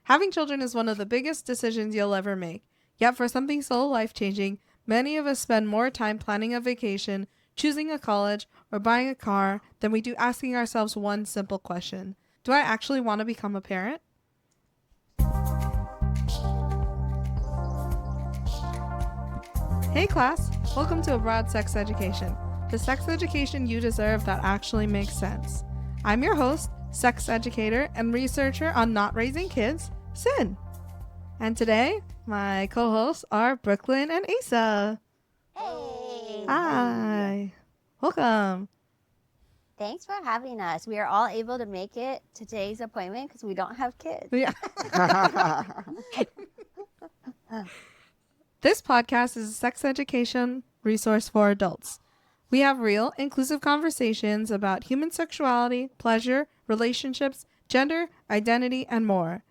Having children is one of the biggest decisions you'll ever make. Yet for something so life-changing, many of us spend more time planning a vacation, choosing a college, or buying a car than we do asking ourselves one simple question. Do I actually want to become a parent? Hey class, welcome to Abroad Sex Education, the sex education you deserve that actually makes sense. I'm your host, sex educator and researcher on not raising kids, Sin. And today, my co-hosts are Brooklyn and Asa. Hey! Hi. Welcome. Thanks for having us. We are all able to make it to today's appointment because we don't have kids. Yeah. This podcast is a sex education resource for adults. We have real, inclusive conversations about human sexuality, pleasure, relationships, gender, identity, and more.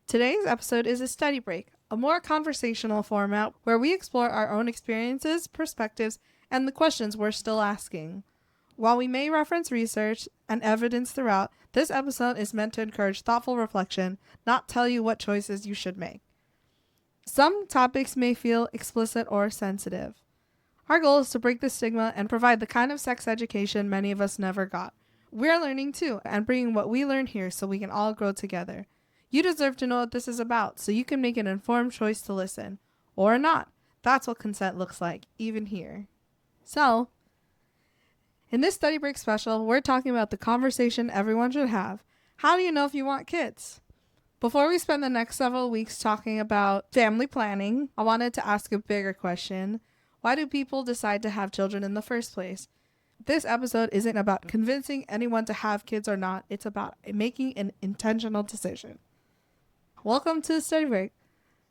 Today's episode is a study break, a more conversational format where we explore our own experiences, perspectives, and the questions we're still asking. While we may reference research and evidence throughout, this episode is meant to encourage thoughtful reflection, not tell you what choices you should make. Some topics may feel explicit or sensitive. Our goal is to break the stigma and provide the kind of sex education many of us never got. We're learning too, and bringing what we learn here so we can all grow together. You deserve to know what this is about, so you can make an informed choice to listen. Or not. That's what consent looks like, even here. So, in this study break special, we're talking about the conversation everyone should have. How do you know if you want kids? Before we spend the next several weeks talking about family planning, I wanted to ask a bigger question. Why do people decide to have children in the first place? This episode isn't about convincing anyone to have kids or not. It's about making an intentional decision. Welcome to the study break.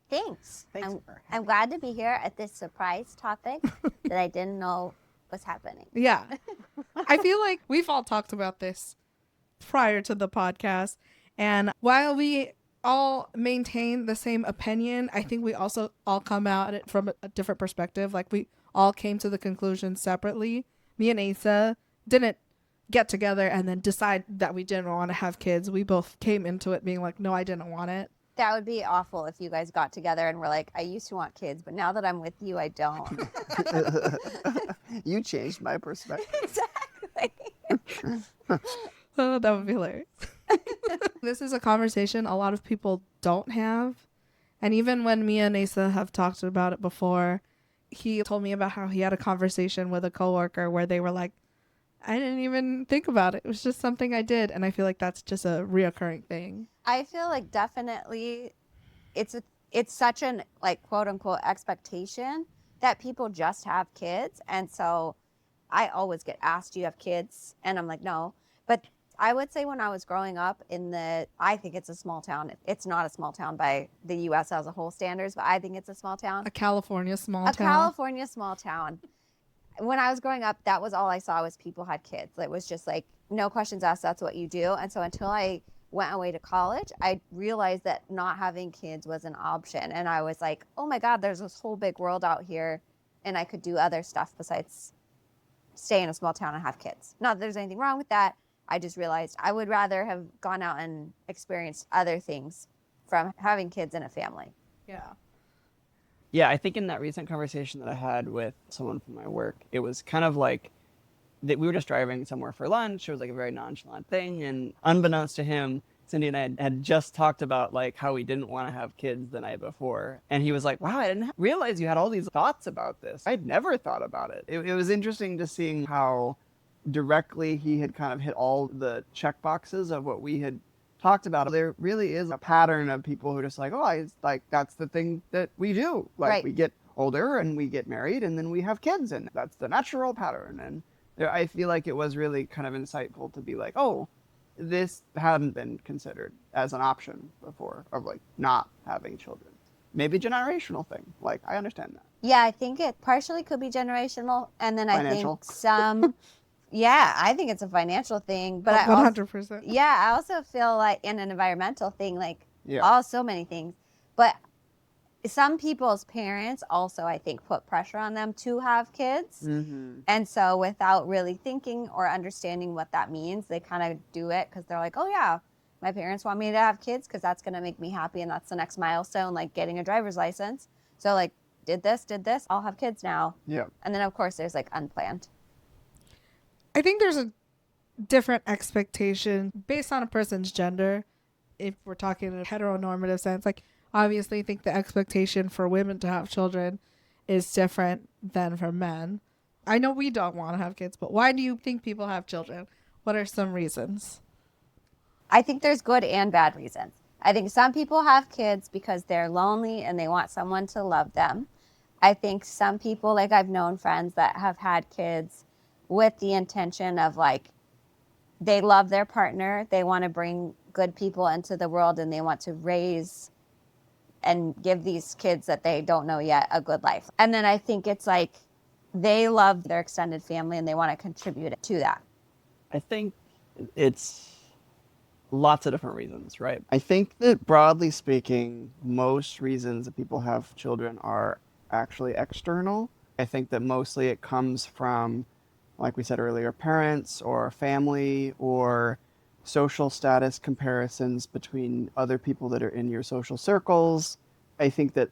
Thanks. I'm glad to be here at this surprise topic that I didn't know was happening. Yeah. I feel like we've all talked about this prior to the podcast. And while we all maintain the same opinion, I think we also all come at it from a different perspective. Like we all came to the conclusion separately. Me and Asa didn't get together and then decide that we didn't want to have kids. We both came into it being like, no, I didn't want it. That would be awful if you guys got together and were like, I used to want kids, but now that I'm with you, I don't. You changed my perspective. Exactly. Oh, that would be hilarious. This is a conversation a lot of people don't have. And even when me and Asa have talked about it before, he told me about how he had a conversation with a coworker where they were like, I didn't even think about it. It was just something I did. And I feel like that's just a reoccurring thing. I feel like definitely it's such an like quote unquote expectation that people just have kids. And so I always get asked, do you have kids? And I'm like, no. But I would say when I was growing up I think it's a small town. It's not a small town by the U.S. as a whole standards, but I think it's a small town. A California small A town. California small town. When I was growing up, that was all I saw was people had kids. It was just like, no questions asked, that's what you do. And so until I went away to college, I realized that not having kids was an option. And I was like, oh my God, there's this whole big world out here and I could do other stuff besides stay in a small town and have kids. Not that there's anything wrong with that. I just realized I would rather have gone out and experienced other things from having kids in a family. Yeah. Yeah, I think in that recent conversation that I had with someone from my work, it was kind of like that we were just driving somewhere for lunch. It was like a very nonchalant thing. And unbeknownst to him, Cindy and I had just talked about like how we didn't want to have kids the night before. And he was like, wow, I didn't realize you had all these thoughts about this. I'd never thought about it. It was interesting to see how directly he had kind of hit all the check boxes of what we had talked about. There really is a pattern of people who are just like, that's the thing that we do. Like Right. We get older and we get married and then we have kids and that's the natural pattern. And I feel like it was really kind of insightful to be like, oh, this hadn't been considered as an option before of like not having children. Maybe generational thing. Like I understand that. Yeah, I think it partially could be generational. And then Financial. I think some, yeah, I think it's a financial thing. But I also, 100%. yeah, I also feel like in an environmental thing, like so many things. But some people's parents also, I think, put pressure on them to have kids. Mm-hmm. And so without really thinking or understanding what that means, they kind of do it because they're like, oh, yeah, my parents want me to have kids because that's going to make me happy and that's the next milestone, like getting a driver's license. So like did this, I'll have kids now. Yeah. And then of course there's like unplanned. I think there's a different expectation based on a person's gender. If we're talking in a heteronormative sense, like obviously I think the expectation for women to have children is different than for men. I know we don't want to have kids, but why do you think people have children? What are some reasons? I think there's good and bad reasons. I think some people have kids because they're lonely and they want someone to love them. I think some people, like I've known friends that have had kids with the intention of like, they love their partner, they want to bring good people into the world, and they want to raise and give these kids that they don't know yet a good life. And then I think it's like they love their extended family and they want to contribute to that. I think it's lots of different reasons, right? I think that broadly speaking, most reasons that people have children are actually external. I think that mostly it comes from, like we said earlier, parents or family or social status comparisons between other people that are in your social circles. I think that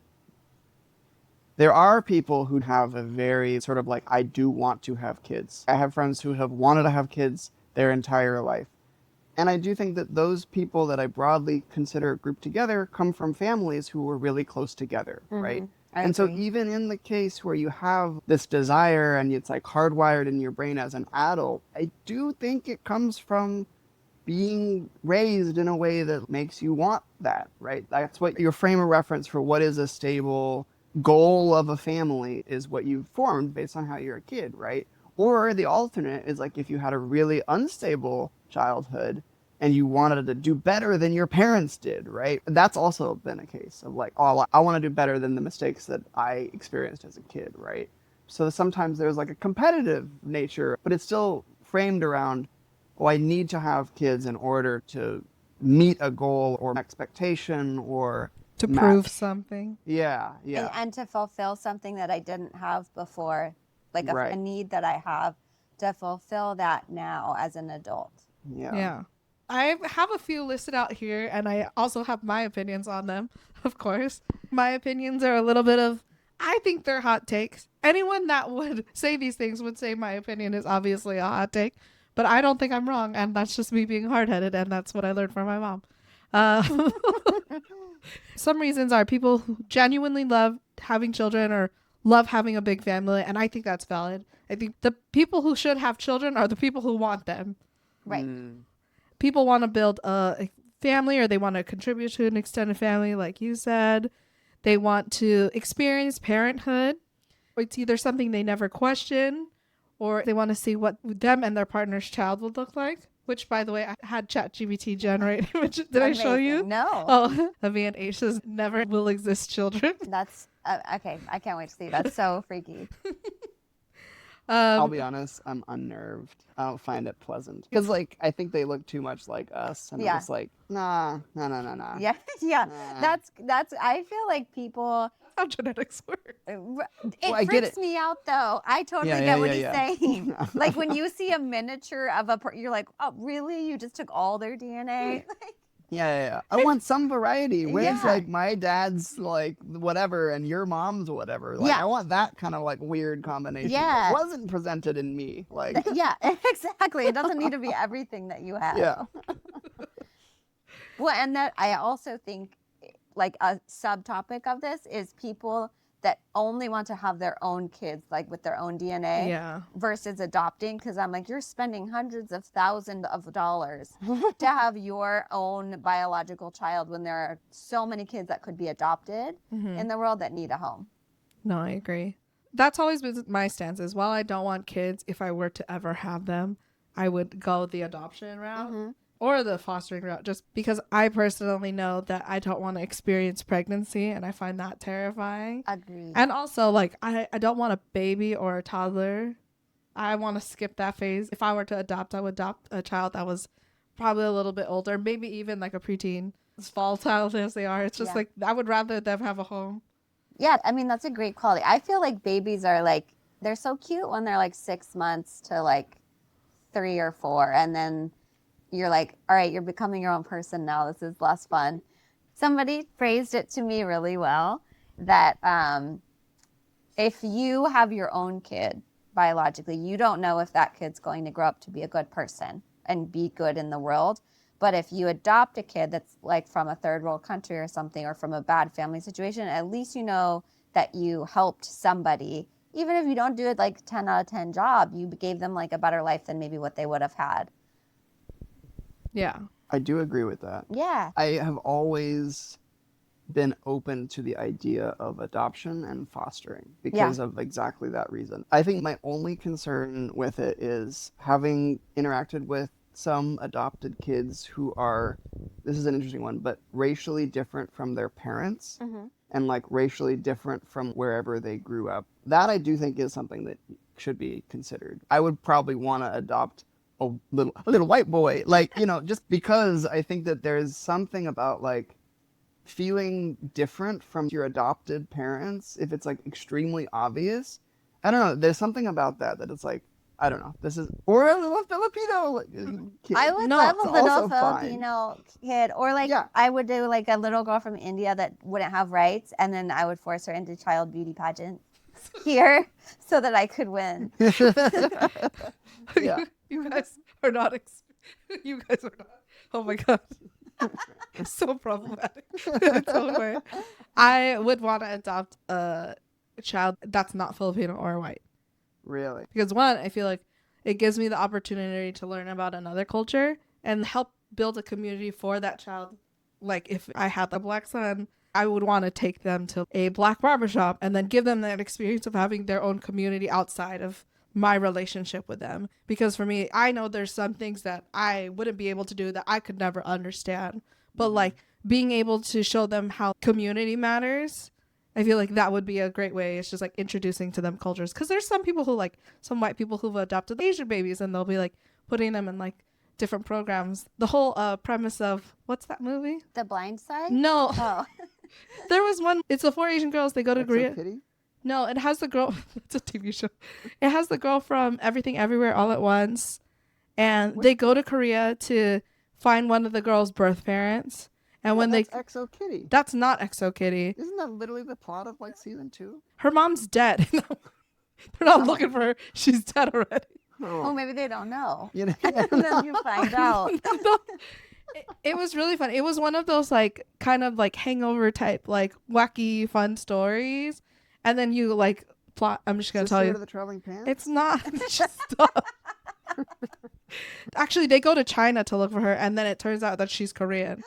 there are people who have a very sort of like, I do want to have kids. I have friends who have wanted to have kids their entire life. And I do think that those people that I broadly consider grouped together come from families who were really close together, right? And so even in the case where you have this desire and it's like hardwired in your brain as an adult, I do think it comes from being raised in a way that makes you want that, right? That's what your frame of reference for what is a stable goal of a family is, what you've formed based on how you're a kid, right? Or the alternate is like if you had a really unstable childhood and you wanted to do better than your parents did, right? That's also been a case of like, oh, I want to do better than the mistakes that I experienced as a kid, right? So sometimes there's like a competitive nature, but it's still framed around, oh, I need to have kids in order to meet a goal or expectation or To match. prove something. Yeah. And to fulfill something that I didn't have before, like Right. a need that I have to fulfill that now as an adult. Yeah. I have a few listed out here, and I also have my opinions on them, of course. My opinions are a little bit of, I think they're hot takes. Anyone that would say these things would say my opinion is obviously a hot take, but I don't think I'm wrong, and that's just me being hard-headed, and that's what I learned from my mom. Some reasons are people who genuinely love having children or love having a big family, and I think that's valid. I think the people who should have children are the people who want them. Right. People want to build a family, or they want to contribute to an extended family, like you said. They want to experience parenthood. It's either something they never question, or they want to see what them and their partner's child would look like. Which, by the way, I had ChatGPT generate. Did I show you? No. Oh, Avi and Aisha's never will exist children. That's okay. I can't wait to see. That's so freaky. I'll be honest, I'm unnerved. I don't find it pleasant. Because, like, I think they look too much like us. And I'm just like, nah. Yeah. That's, I feel like people, How genetics work. it freaks me out though. I totally get what he's saying. Like when you see a miniature of you're like, oh, really? You just took all their DNA? Yeah. I want some variety. Where's like my dad's like whatever and your mom's whatever. Like I want that kind of like weird combination. Yeah. It wasn't presented in me. Like Yeah, exactly. It doesn't need to be everything that you have. Yeah. Well, and that I also think like a subtopic of this is people that only want to have their own kids, like with their own DNA, versus adopting. Because I'm like, you're spending hundreds of thousands of dollars to have your own biological child when there are so many kids that could be adopted in the world that need a home. No, I agree. That's always been my stance is, while I don't want kids, if I were to ever have them, I would go the adoption route. Or the fostering route, just because I personally know that I don't want to experience pregnancy, and I find that terrifying. Agreed. And also, like, I don't want a baby or a toddler. I want to skip that phase. If I were to adopt, I would adopt a child that was probably a little bit older, maybe even like a preteen. As volatile as they are, it's just like, I would rather them have a home. Yeah, I mean, that's a great quality. I feel like babies are like, they're so cute when they're like 6 months to like 3 or 4, and then you're like, all right, you're becoming your own person now. This is less fun. Somebody phrased it to me really well that if you have your own kid biologically, you don't know if that kid's going to grow up to be a good person and be good in the world. But if you adopt a kid that's like from a third world country or something, or from a bad family situation, at least you know that you helped somebody. Even if you don't do it like 10 out of 10 job, you gave them like a better life than maybe what they would have had. Yeah. I do agree with that. Yeah. I have always been open to the idea of adoption and fostering because of exactly that reason. I think my only concern with it is having interacted with some adopted kids who are, this is an interesting one, but racially different from their parents and like racially different from wherever they grew up. That I do think is something that should be considered. I would probably want to adopt a little white boy, like, you know, just because I think that there's something about like feeling different from your adopted parents if it's like extremely obvious. I don't know, there's something about that it's like, I don't know, this is, or a little Filipino kid. I would No, love a it's little also fine. Filipino kid, or like I would do like a little girl from India that wouldn't have rights, and then I would force her into child beauty pageant here so that I could win. Yeah. You guys are not. You guys are not. Oh my god. It's so problematic. It's so weird. I would want to adopt a child that's not Filipino or white. Really? Because one, I feel like it gives me the opportunity to learn about another culture and help build a community for that child. Like if I had a black son, I would want to take them to a black barbershop and then give them that experience of having their own community outside of my relationship with them. Because for me, I know there's some things that I wouldn't be able to do that I could never understand. But like being able to show them how community matters, I feel like that would be a great way. It's just like introducing to them cultures. Because there's some people who like, some white people who've adopted Asian babies and they'll be like putting them in like different programs. The whole premise of, what's that movie? The Blind Side? No. Oh. There was one, it's the 4 Asian girls, they go to Korea. Kitty? No, it has the girl, it's a TV show. It has the girl from Everything Everywhere All at Once. And they go to Korea to find one of the girl's birth parents. And when that's Exo Kitty. That's not Exo Kitty. Isn't that literally the plot of like season 2? Her mom's dead. They're not looking for her. She's dead already. Oh, maybe they don't know. You know, And then you find out. No. It was really fun. It was one of those like kind of like hangover type, like wacky fun stories. And then you like plot. I'm just going to tell you. The Traveling Pants? It's not. Just stop. Actually, they go to China to look for her. And then it turns out that she's Korean.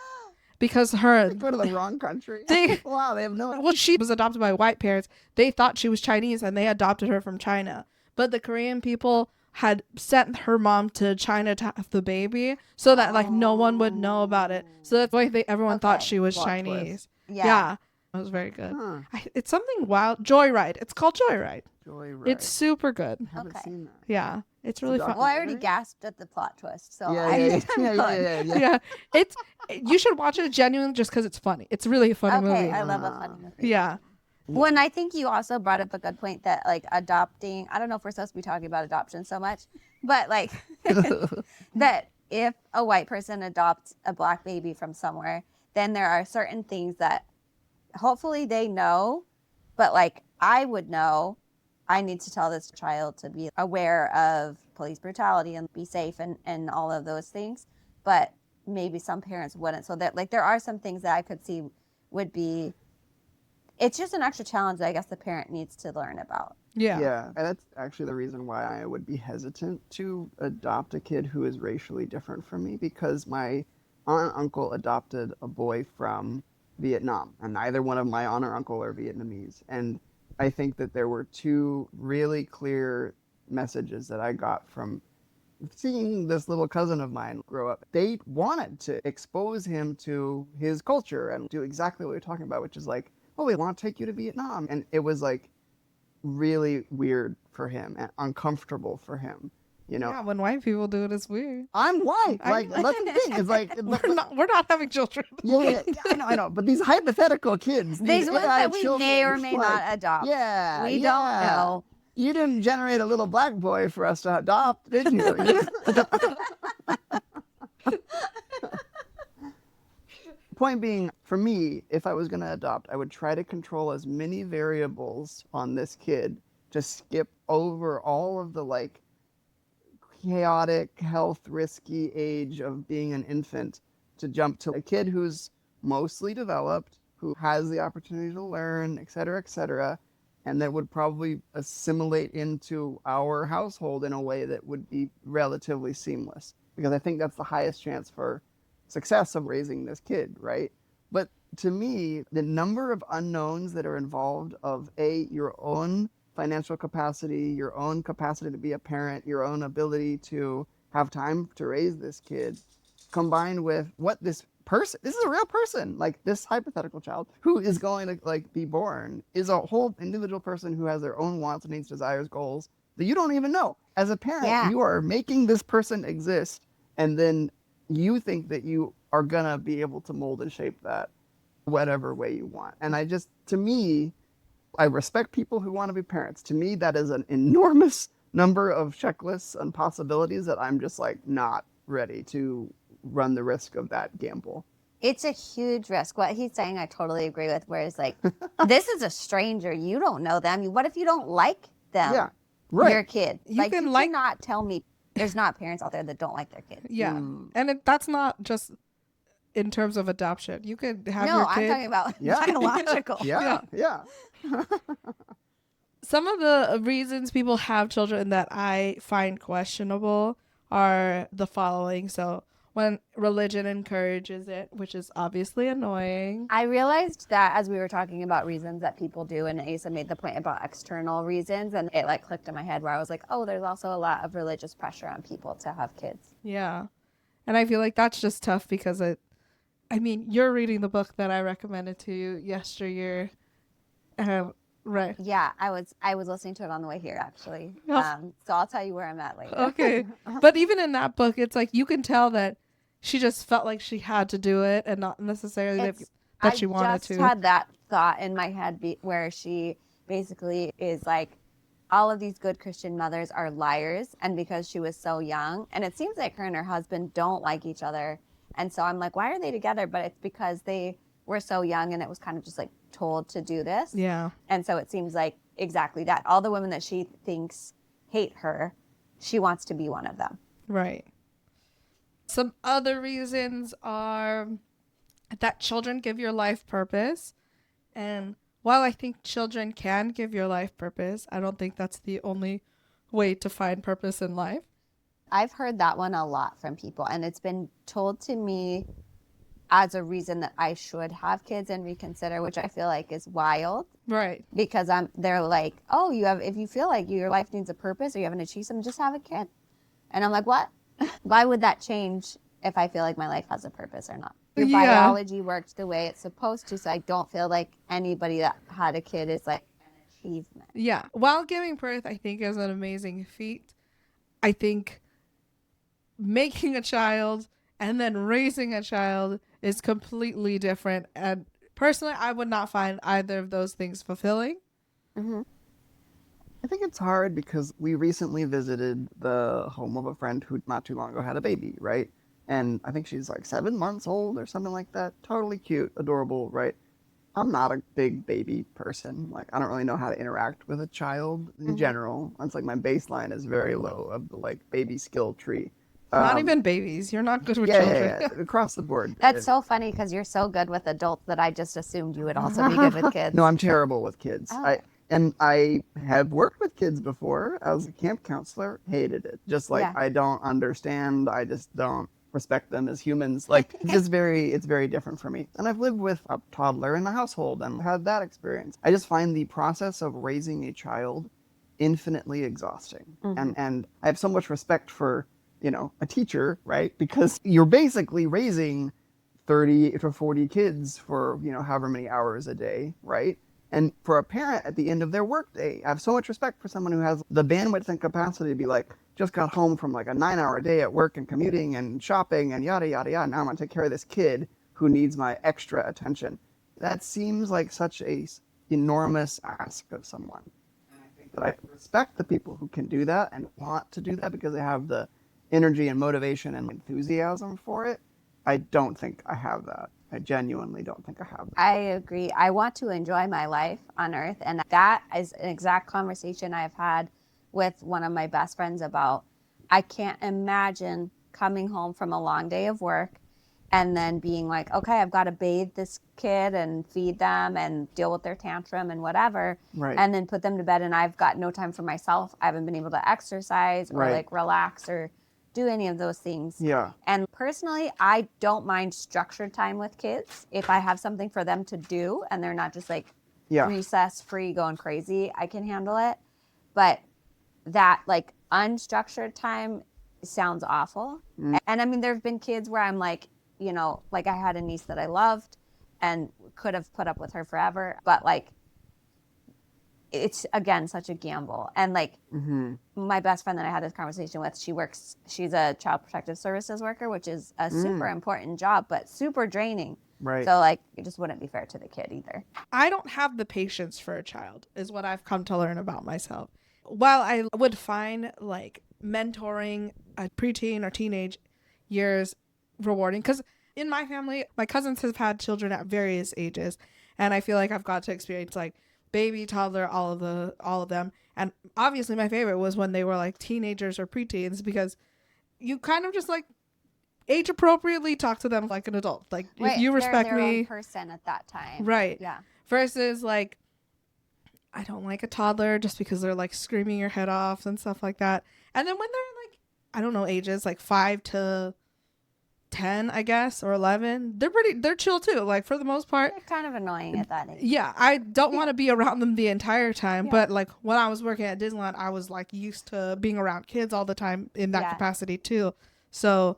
Because her. They go to the wrong country. Wow, they have no. Well, she was adopted by white parents. They thought she was Chinese and they adopted her from China. But the Korean people had sent her mom to China to have the baby so that like no one would know about it. So that's why everyone thought she was Plot Chinese. twist. Yeah. It was very good. Huh. It's something wild. Joyride. It's called Joyride. Joyride. It's super good. I haven't Okay. seen that. Yeah. It's really fun. Well, I already gasped at the plot twist, so Yeah. Yeah. It's you should watch it genuinely just because it's funny. It's really a funny Okay, movie. I love a funny movie. Yeah. When I think you also brought up a good point that like adopting, I don't know if we're supposed to be talking about adoption so much, but like that if a white person adopts a black baby from somewhere, then there are certain things that hopefully they know, but like I would know, I need to tell this child to be aware of police brutality and be safe and all of those things. But maybe some parents wouldn't. So that like there are some things that I could see would be, it's just an extra challenge that I guess the parent needs to learn about. Yeah. Yeah, and that's actually the reason why I would be hesitant to adopt a kid who is racially different from me, because my aunt and uncle adopted a boy from Vietnam, and neither one of my aunt or uncle are Vietnamese. And I think that there were two really clear messages that I got from seeing this little cousin of mine grow up. They wanted to expose him to his culture and do exactly what you're talking about, which is like, oh, we want to take you to Vietnam. And it was like really weird for him and uncomfortable for him, you know. Yeah, when white people do it, it's weird. I'm white. Like, that's the thing. It's like, We're not having children. yeah, I know. But these hypothetical kids, These ones that we children, may or may like, not adopt. Yeah, We don't know. You didn't generate a little black boy for us to adopt, did you? Point being, for me, if I was going to adopt, I would try to control as many variables on this kid to skip over all of the like chaotic, health risky age of being an infant to jump to a kid who's mostly developed, who has the opportunity to learn, et cetera, and that would probably assimilate into our household in a way that would be relatively seamless. Because I think that's the highest chance for success of raising this kid, right? But to me, the number of unknowns that are involved of your own financial capacity, your own capacity to be a parent, your own ability to have time to raise this kid, combined with what this is a real person, like this hypothetical child who is going to like be born is a whole individual person who has their own wants, needs, desires, goals that you don't even know. As a parent, Yeah. you are making this person exist, and then you think that you are gonna be able to mold and shape that whatever way you want. And to me, I respect people who want to be parents. To me, that is an enormous number of checklists and possibilities that I'm just like not ready to run the risk of that gamble. It's a huge risk. What he's saying, I totally agree with. Whereas, like, this is a stranger. You don't know them. What if you don't like them? Yeah, right. Your kid. You You can like- cannot tell me there's not parents out there that don't like their kids. Yeah. And that's not just in terms of adoption. You could have No, your I'm kid. talking about Yeah. biological. Yeah. Some of the reasons people have children that I find questionable are the following. So when religion encourages it, which is obviously annoying. I realized that as we were talking about reasons that people do, and Asa made the point about external reasons, and it like clicked in my head where I was like, oh, there's also a lot of religious pressure on people to have kids. Yeah. And I feel like that's just tough because you're reading the book that I recommended to you yesteryear. Right. Yeah, I was listening to it on the way here actually. Oh. So I'll tell you where I'm at later. Okay. But even in that book, it's like you can tell that she just felt like she had to do it and not necessarily that she wanted to. I just had that thought in my head where she basically is like, all of these good Christian mothers are liars, and because she was so young, and it seems like her and her husband don't like each other, and so I'm like, why are they together? But it's because they were so young and it was kind of just like told to do this. Yeah. And so it seems like exactly that. All the women that she thinks hate her, she wants to be one of them. Right. Some other reasons are that children give your life purpose. And while I think children can give your life purpose, I don't think that's the only way to find purpose in life. I've heard that one a lot from people, and it's been told to me as a reason that I should have kids and reconsider, which I feel like is wild. Right. Because they're like, oh, if you feel like your life needs a purpose or you haven't achieved something, just have a kid. And I'm like, what? Why would that change if I feel like my life has a purpose or not? Your biology worked the way it's supposed to, so I don't feel like anybody that had a kid is like an achievement. Yeah. While giving birth, I think, is an amazing feat. I think making a child and then raising a child is completely different. And personally, I would not find either of those things fulfilling. Mm-hmm. I think it's hard because we recently visited the home of a friend who not too long ago had a baby, right? And I think she's like 7 months old or something like that. Totally cute, adorable, right? I'm not a big baby person. Like, I don't really know how to interact with a child in general. It's like my baseline is very low of the like baby skill tree. Not even babies. You're not good with Yeah, children. yeah, across the board. That's so funny because you're so good with adults that I just assumed you would also be good with kids. No, I'm terrible with kids. Oh. I have worked with kids before. I was a camp counselor, hated it. Just like, I don't understand. I just don't respect them as humans. Like, it's very different for me. And I've lived with a toddler in a household and had that experience. I just find the process of raising a child infinitely exhausting. And I have so much respect for, a teacher, right? Because you're basically raising 30 to 40 kids for, however many hours a day, right? And for a parent at the end of their workday, I have so much respect for someone who has the bandwidth and capacity to be like, just got home from like a 9-hour day at work and commuting and shopping and yada, yada, yada. Now I'm going to take care of this kid who needs my extra attention. That seems like such a enormous ask of someone. And I think that I respect the people who can do that and want to do that because they have the energy and motivation and enthusiasm for it. I don't think I have that. I genuinely don't think I have that. I agree. I want to enjoy my life on earth. And that is an exact conversation I've had with one of my best friends about. I can't imagine coming home from a long day of work and then being like, okay, I've got to bathe this kid and feed them and deal with their tantrum and whatever. Right. And then put them to bed, and I've got no time for myself. I haven't been able to exercise or like relax or do any of those things. Yeah. And personally, I don't mind structured time with kids. If I have something for them to do and they're not just like recess free going crazy, I can handle it. But that like unstructured time sounds awful. And I mean, there have been kids where I'm like, you know, like I had a niece that I loved and could have put up with her forever, but like it's again such a gamble. And like my best friend that I had this conversation with, she's a child protective services worker, which is a super important job, but super draining. Right. So like it just wouldn't be fair to the kid either. I don't have the patience for a child, is what I've come to learn about myself. While I would find like mentoring a preteen or teenage years rewarding, because in my family, my cousins have had children at various ages, and I feel like I've got to experience like baby, toddler, all of them. And obviously my favorite was when they were like teenagers or preteens, because you kind of just like age appropriately talk to them like an adult. Like if you respect they're their me, own person at that time. right? Yeah. Versus like, I don't like a toddler just because they're like screaming your head off and stuff like that. And then when they're like, I don't know, ages like 5 to 10, I guess, or 11, they're chill too. Like for the most part, They're kind of annoying at that age. yeah, I don't want to be around them the entire time. But like when I was working at Disneyland, I was like used to being around kids all the time in that capacity too. So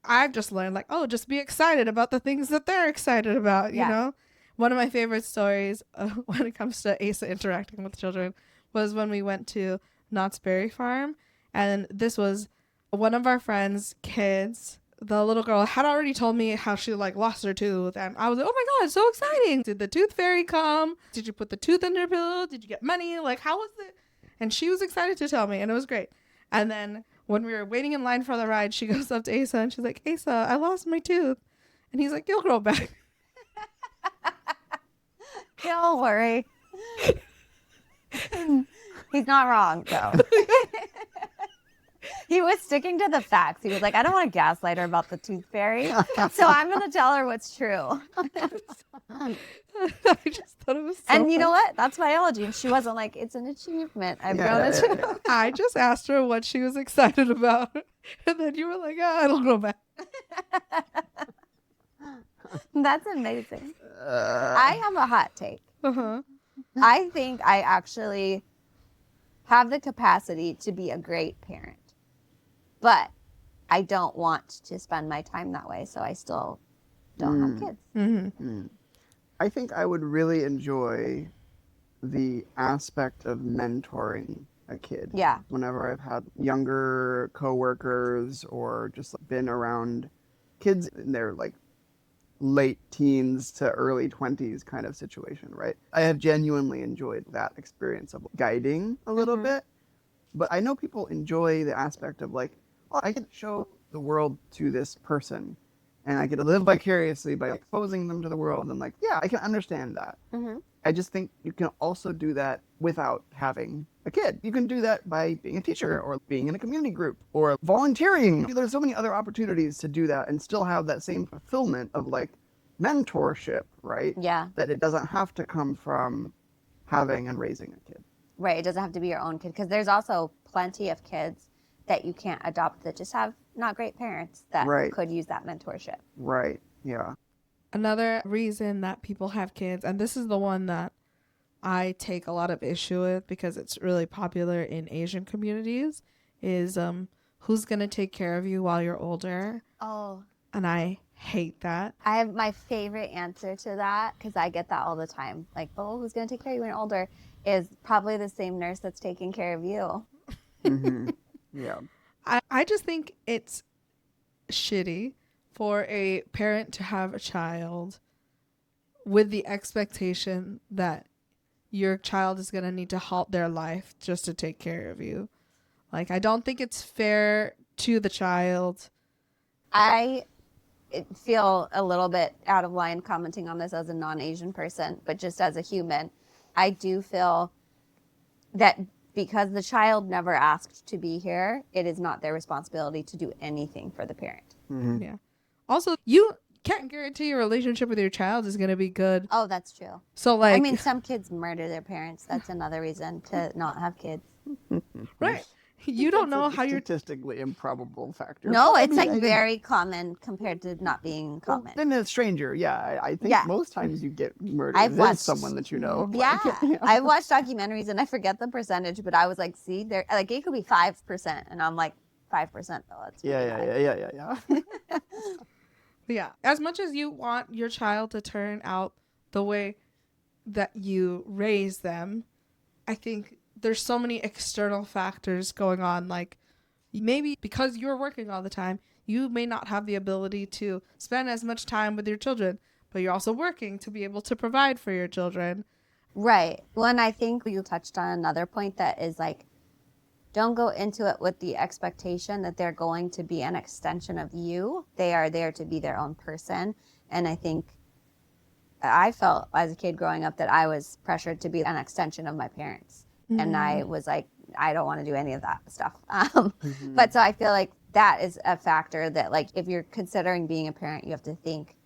I've just learned like, oh, just be excited about the things that they're excited about, you know? One of my favorite stories when it comes to Asa interacting with children was when we went to Knott's Berry Farm. And this was one of our friends' kids. The little girl had already told me how she like lost her tooth. And I was like, oh my God, so exciting. Did the tooth fairy come? Did you put the tooth in your pillow? Did you get money? Like, how was it? And she was excited to tell me, and it was great. And then when we were waiting in line for the ride, she goes up to Asa and she's like, Asa, I lost my tooth. And he's like, you'll grow back. Don't worry. He's not wrong, though. He was sticking to the facts. He was like, I don't want to gaslight her about the tooth fairy, so I'm going to tell her what's true. I just thought it was so And you know funny. what? That's biology. And she wasn't like, it's an achievement. I've grown a tooth. I just asked her what she was excited about. And then you were like, it'll grow back. That's amazing. I have a hot take. Uh-huh. I think I actually have the capacity to be a great parent, but I don't want to spend my time that way, so I still don't have kids. Mm-hmm. I think I would really enjoy the aspect of mentoring a kid. Yeah. Whenever I've had younger coworkers or just been around kids in their like late teens to early 20s kind of situation, right? I have genuinely enjoyed that experience of guiding a little bit. But I know people enjoy the aspect of like, oh, I can show the world to this person and I get to live vicariously by exposing them to the world. And like, yeah, I can understand that. I just think you can also do that without having a kid. You can do that by being a teacher or being in a community group or volunteering. There's so many other opportunities to do that and still have that same fulfillment of like mentorship, right? Yeah. That it doesn't have to come from having and raising a kid. Right. It doesn't have to be your own kid, because there's also plenty of kids that you can't adopt that just have not great parents that could use that mentorship. Right. Yeah. Another reason that people have kids, and this is the one that I take a lot of issue with because it's really popular in Asian communities, is who's going to take care of you while you're older. Oh. And I hate that. I have my favorite answer to that, because I get that all the time. Like, oh, who's going to take care of you when you're older? Is probably the same nurse that's taking care of you. Yeah. I just think it's shitty for a parent to have a child with the expectation that your child is going to need to halt their life just to take care of you. Like, I don't think it's fair to the child? I feel a little bit out of line commenting on this as a non-Asian person, but just as a human, I do feel that because the child never asked to be here, it is not their responsibility to do anything for the parent. Mm-hmm. Yeah. Also, you can't guarantee your relationship with your child is going to be good. Oh, that's true. So, like, I mean, some kids murder their parents. That's another reason to not have kids. right. You don't know how you're. Statistically improbable factor. No, But I it's mean, like I think- very common compared to not being well, common. then a stranger, yeah. I think Yeah. most times you get murdered. I've It's watched- someone that you know. Yeah, Like, I've watched documentaries and I forget the percentage, but I was like, see, there, like it could be 5%, and I'm like, 5% though. That's really high. Yeah. Yeah. As much as you want your child to turn out the way that you raise them, I think there's so many external factors going on. Like, maybe because you're working all the time, you may not have the ability to spend as much time with your children, but you're also working to be able to provide for your children. Right. Well, and I think you touched on another point that is like, don't go into it with the expectation that they're going to be an extension of you. They are there to be their own person. And I think I felt as a kid growing up that I was pressured to be an extension of my parents. And I was like, I don't want to do any of that stuff. But so I feel like that is a factor that, like, if you're considering being a parent, you have to think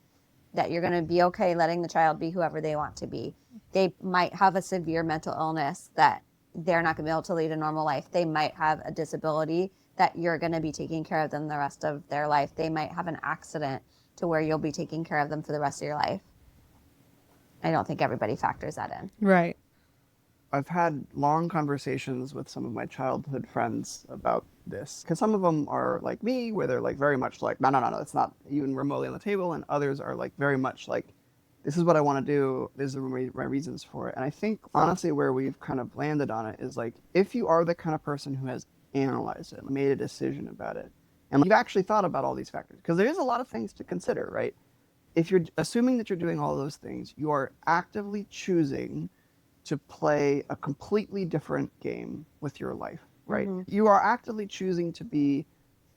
that you're going to be okay letting the child be whoever they want to be. They might have a severe mental illness that they're not going to be able to lead a normal life. They might have a disability that you're going to be taking care of them the rest of their life. They might have an accident to where you'll be taking care of them for the rest of your life. I don't think everybody factors that in. Right. I've had long conversations with some of my childhood friends about this, because some of them are like me, where they're like very much like, no, it's not even remotely on the table, and others are like very much like, this is what I want to do, these are my reasons for it. And I think honestly where we've kind of landed on it is like, if you are the kind of person who has analyzed it, made a decision about it, and you've actually thought about all these factors, because there is a lot of things to consider, right? If you're assuming that you're doing all those things, you are actively choosing to play a completely different game with your life, right? You are actively choosing to be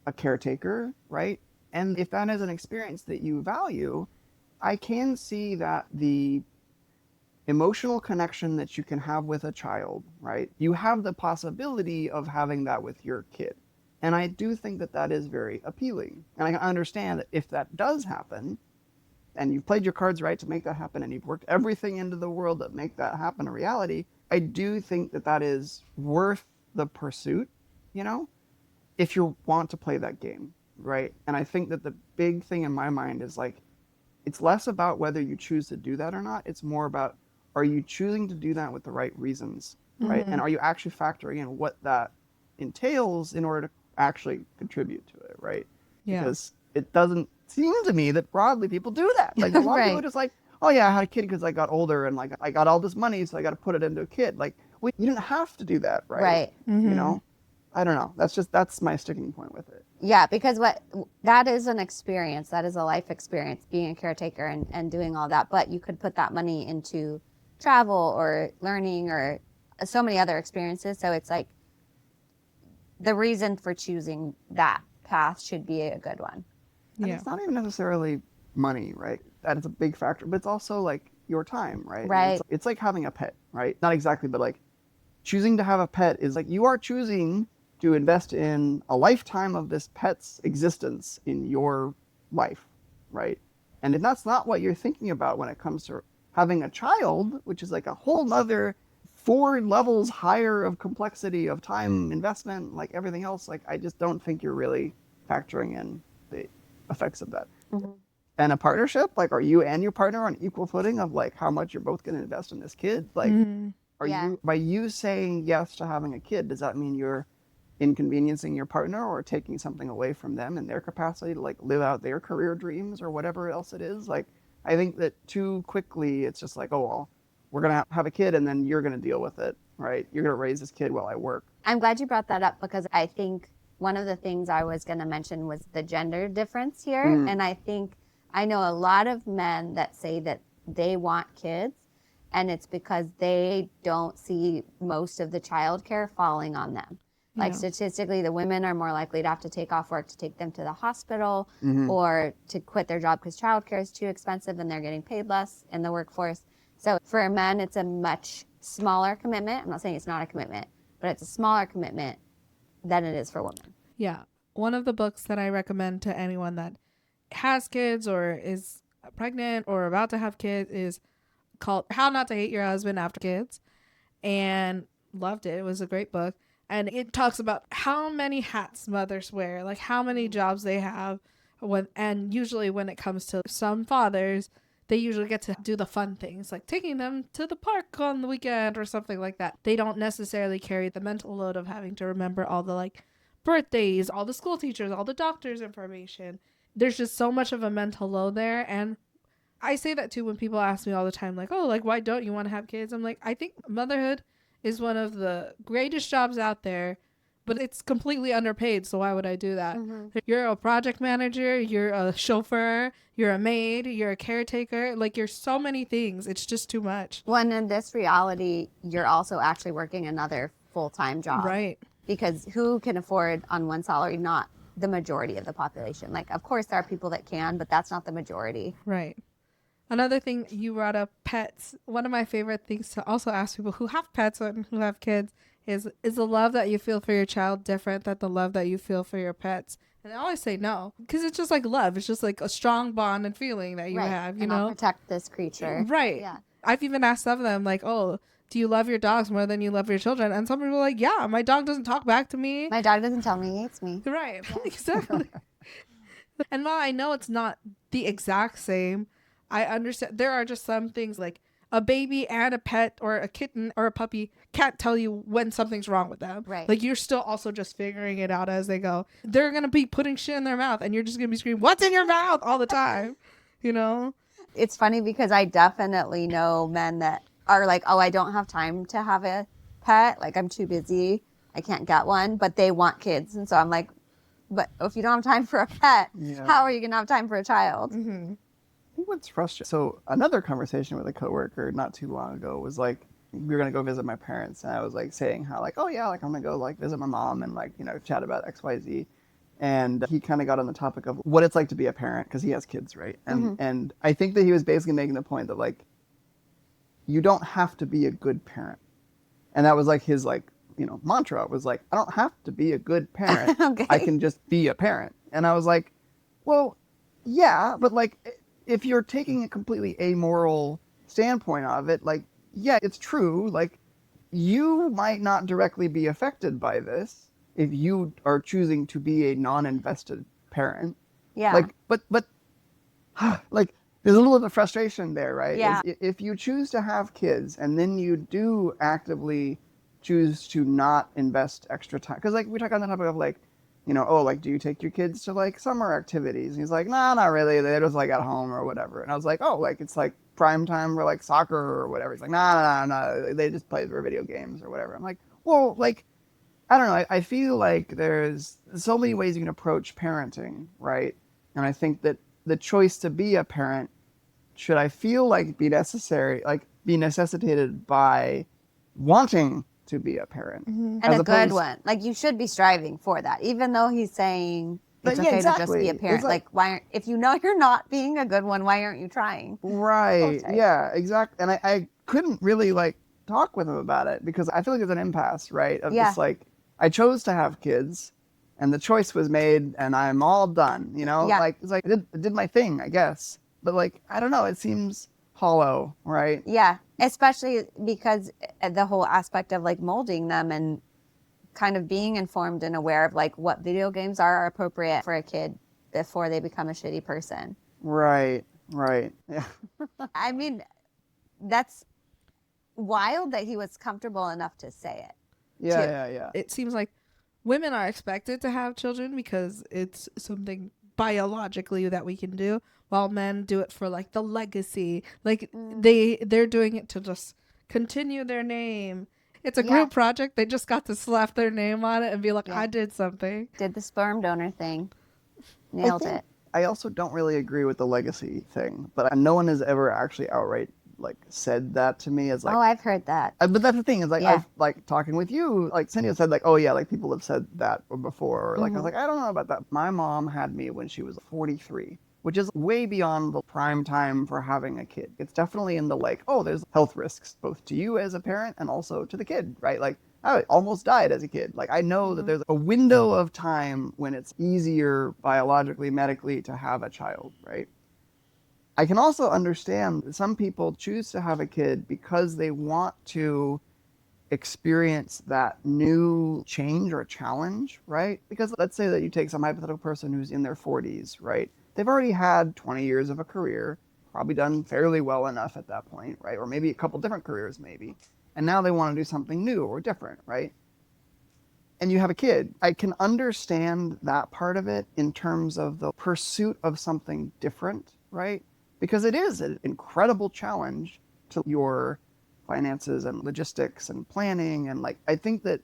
a caretaker, right? And if that is an experience that you value, I can see that the emotional connection that you can have with a child, right? You have the possibility of having that with your kid. And I do think that that is very appealing. And I can understand that if that does happen, and you've played your cards right to make that happen, and you've worked everything into the world that make that happen a reality, I do think that that is worth the pursuit, you know, if you want to play that game, right? And I think that the big thing in my mind is like, it's less about whether you choose to do that or not. It's more about, are you choosing to do that with the right reasons, right? And are you actually factoring in what that entails in order to actually contribute to it, right? Yeah. Because it doesn't seem to me that broadly people do that. Like a lot of people are just like, oh yeah, I had a kid because I got older and like I got all this money, so I got to put it into a kid. Like, you didn't have to do that, right? Right. You know, I don't know. That's my sticking point with it. Yeah, because that is an experience. That is a life experience, being a caretaker and doing all that. But you could put that money into travel or learning or so many other experiences. So it's like the reason for choosing that path should be a good one. And it's not even necessarily money, right? That is a big factor, but it's also like your time, right? Right. It's like having a pet, right? Not exactly, but like choosing to have a pet is like you are choosing to invest in a lifetime of this pet's existence in your life, right? And if that's not what you're thinking about when it comes to having a child, which is like a whole nother 4 levels higher of complexity of time investment, like everything else, like I just don't think you're really factoring in the effects of that. And a partnership, like, are you and your partner on equal footing of like how much you're both going to invest in this kid? Like, are you, by you saying yes to having a kid, does that mean you're inconveniencing your partner or taking something away from them and their capacity to like live out their career dreams or whatever else it is? Like, I think that too quickly it's just like, oh, well, we're going to have a kid and then you're going to deal with it, right? You're going to raise this kid while I work. I'm glad you brought that up because I think one of the things I was going to mention was the gender difference here. And I think I know a lot of men that say that they want kids and it's because they don't see most of the childcare falling on them. Like Yeah. statistically, the women are more likely to have to take off work to take them to the hospital Mhm. or to quit their job because childcare is too expensive and they're getting paid less in the workforce. So for men, it's a much smaller commitment. I'm not saying it's not a commitment, but it's a smaller commitment than it is for women. Yeah. One of the books that I recommend to anyone that has kids or is pregnant or about to have kids is called How Not to Hate Your Husband After Kids. And loved it. It was a great book. And it talks about how many hats mothers wear, like how many jobs they have. And usually when it comes to some fathers, they usually get to do the fun things, like taking them to the park on the weekend or something like that. They don't necessarily carry the mental load of having to remember all the like birthdays, all the school teachers, all the doctors' information. There's just so much of a mental load there. And I say that too when people ask me all the time, like, oh, like, why don't you want to have kids? I'm like, I think motherhood is one of the greatest jobs out there, but it's completely underpaid. So why would I do that? You're a project manager, you're a chauffeur, you're a maid, you're a caretaker. Like, you're so many things. It's just too much. When in this reality, you're also actually working another full-time job. Right. Because who can afford on one salary? Not the majority of the population. Like, of course, there are people that can, but that's not the majority. Right. Another thing you brought up, pets. One of my favorite things to also ask people who have pets and who have kids is the love that you feel for your child different than the love that you feel for your pets? And I always say no, because it's just like love. It's just like a strong bond and feeling that you Right. have, you and I'll know? protect this creature. Right. Yeah. I've even asked some of them, like, oh, do you love your dogs more than you love your children? And some people are like, yeah, my dog doesn't talk back to me. My dog doesn't tell me he hates me. Right. Exactly. And while I know it's not the exact same, I understand there are just some things like a baby and a pet or a kitten or a puppy can't tell you when something's wrong with them. Right. Like, you're still also just figuring it out as they go. They're going to be putting shit in their mouth and you're just going to be screaming, what's in your mouth all the time? You know? It's funny because I definitely know men that are like, oh, I don't have time to have a pet. Like, I'm too busy. I can't get one, but they want kids. And so I'm like, but if you don't have time for a pet, Yeah. how are you going to have time for a child? Mm-hmm. I think what's frustrating. So another conversation with a coworker not too long ago was like, we were gonna go visit my parents, and I was like saying how like, oh yeah, like I'm gonna go like visit my mom and like, you know, chat about XYZ. And he kind of got on the topic of what it's like to be a parent because he has kids, right? And I think that he was basically making the point that like, you don't have to be a good parent, and that was like his like, you know, mantra was like, I don't have to be a good parent. Okay. I can just be a parent. And I was like, well, yeah, but like, if you're taking a completely amoral standpoint of it, like, yeah, it's true. Like, you might not directly be affected by this if you are choosing to be a non-invested parent. Yeah. Like, but like, there's a little bit of frustration there, right? Yeah. If you choose to have kids and then you do actively choose to not invest extra time, because like we talk on the topic of like, you know, oh, like, do you take your kids to like summer activities? And he's like, nah, not really. They're just like at home or whatever. And I was like, oh, like it's like prime time for like soccer or whatever. He's like, nah. They just play their video games or whatever. I'm like, well, like, I don't know. I feel like there's so many ways you can approach parenting, right? And I think that the choice to be a parent should, I feel like, be necessary, like be necessitated by wanting to be a parent. and as a good opposed- one. Like, you should be striving for that, even though he's saying it's But yeah, okay to just exactly. be a It's parent. like- Like, why aren't, if you know you're not being a good one, why aren't you trying? Right. Okay. Yeah, exactly. And I couldn't really like talk with him about it because I feel like there's an impasse, right? Of Yeah. just like, I chose to have kids and the choice was made and I'm all done, you know? Yeah. Like, it's like, I did my thing, I guess. But like, I don't know, it seems hollow, right? Yeah, especially because the whole aspect of like molding them and kind of being informed and aware of like what video games are appropriate for a kid before they become a shitty person. Right. Yeah. I mean, that's wild that he was comfortable enough to say it. Yeah. It seems like women are expected to have children because it's something biologically that we can do, while men do it for like the legacy. Like they're doing it to just continue their name. It's a Yeah. group project. They just got to slap their name on it and be like, Yeah. I did something. Did the sperm donor thing. Nailed it. I also don't really agree with the legacy thing, but no one has ever actually outright like said that to me as like, Oh, I've heard that. but that's the thing is like, Yeah. I've like talking with you, like Cindy said like, oh yeah, like people have said that before. Or like, I was Mhm. like, I don't know about that. My mom had me when she was 43, which is way beyond the prime time for having a kid. It's definitely in the like, oh, there's health risks both to you as a parent and also to the kid, right? Like I almost died as a kid. Like I know that there's a window of time when it's easier biologically, medically to have a child, right? I can also understand that some people choose to have a kid because they want to experience that new change or challenge, right? Because let's say that you take some hypothetical person who's in their 40s, right? They've already had 20 years of a career, probably done fairly well enough at that point, right? Or maybe a couple different careers, maybe. And now they want to do something new or different, right? And you have a kid. I can understand that part of it in terms of the pursuit of something different, right? Because it is an incredible challenge to your finances and logistics and planning. And like, I think that